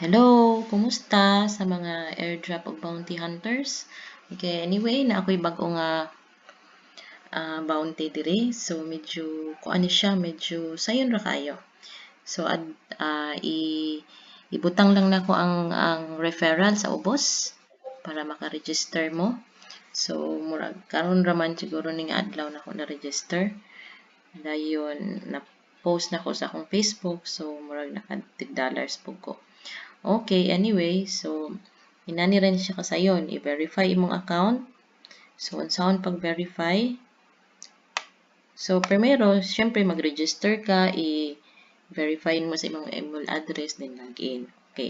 Hello, kumusta sa mga airdrop o bounty hunters? Okay, anyway, na ako'y bago nga bounty diri. So, medyo, kuan siya, medyo sayon ra kayo. So, ibutang lang nako ang referral sa ubos para maka-register mo. So, murag karon raman siguro ning adlaw na ako na-register. Dayon, na-post na ko sa akong Facebook. So, murag naka $10 po ko. Okay, anyway, so, inani rin siya kasayon. I-verify imong account. So, unsaon pag-verify? So, primero, syempre, mag-register ka. I-verify mo sa imong email address, then login. Okay.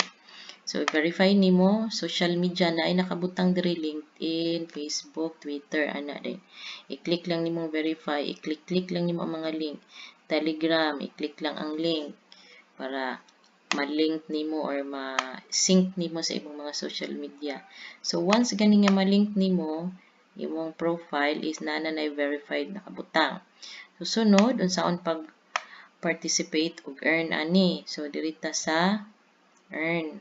So, verify nimo social media na ay nakabutang diri LinkedIn, Facebook, Twitter, ana din. I-click lang nimo verify. I-click lang nimo ang mga link. Telegram, i-click lang ang link para ma-link nimo or ma-sync nimo sa imong mga social media. So, once gani nga ma-link nimo, imong profile is na verified nakabutang. So, sunod, unsaon pag-participate ug earn ani. So, dirita sa earn.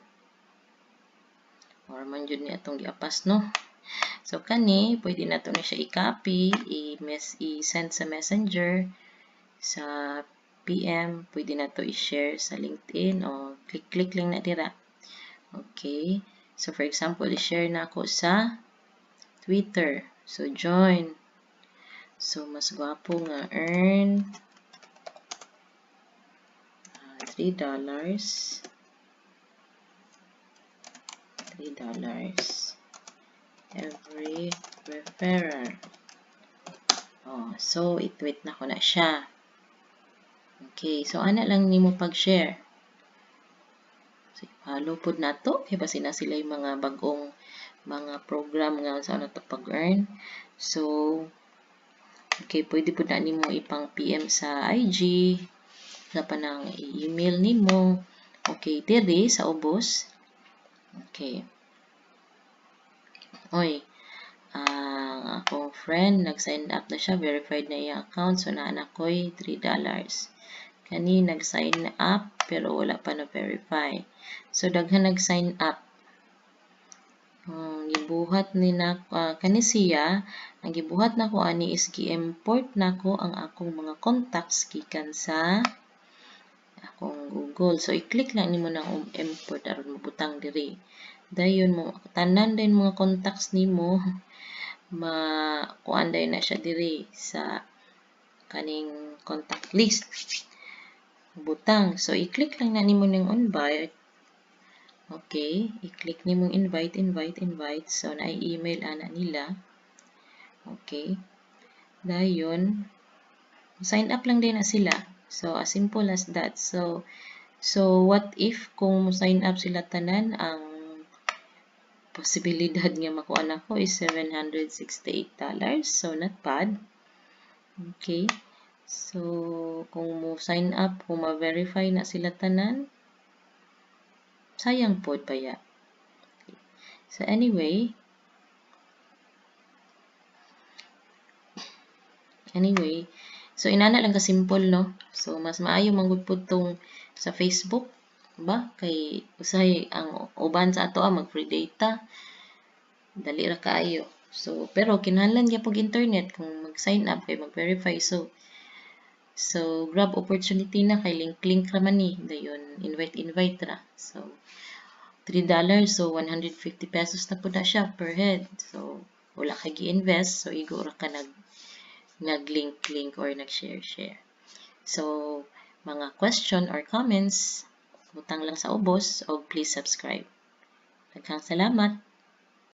Or man jud ni atong giapas, no? So, kani, pwede nato na siya i-copy, i-send sa messenger, sa PM, pwede na to i-share sa LinkedIn o click lang na dira. Okay. So, for example, i-share na ako sa Twitter. So, join. So, mas gwapo nga earn $3. $3 every referral. Oh, so, i-tweet na ko na siya. Okay. So, ana lang nimo pag-share. So, follow po na to. Kaya basi na sila yung mga bagong mga program nga sa na to pag-earn. So, okay, pwede po na nimo ipang PM sa IG, na pa nang i-email nimo. Okay, diri sa ubos. Okay. Oy, ang akong friend, nag-sign up na siya, verified na yung account, so naanak ko'y $3. Kani nag-sign up, pero wala pa na-verify. So, daghan nag-sign up. Gibuhat ni na kani siya, ang gibuhat nako ani is gi-import nako ang akong mga contacts gikan sa akong Google. So i-click lang nimo na import aron mabutang diri. Dayon mo tanan din mga contacts nimo kuan na siya diri sa kaning contact list. Butang. So i-click lang na nimo ning invite. Okay, i-click ni mong invite. So, na-email ana nila. Okay. Dayon, sign up lang din na sila. So, as simple as that. So what if kung sign up sila tanan, ang posibilidad nga makuha na ko is $768. So, not bad. Okay. So, kung mo sign up, kung ma-verify na sila tanan, sayang po pa ya. So, anyway, so inana lang ka simple, no? So, mas maayo manggud tong sa Facebook, ba? Kay usay ang uban sa ato mag-free data. Dali ra kaayo. So, pero kinahanglan gyud pag internet kung mag-sign up kay mag-verify. So, grab opportunity na kay link ra man ni. Dayon, invite ra. So, $3, so 150 pesos na po na siya per head. So, wala ka gi-invest, so igo ra ka nag-link or nag-share. So, mga question or comments, butang lang sa ubos o please subscribe. Daghang salamat.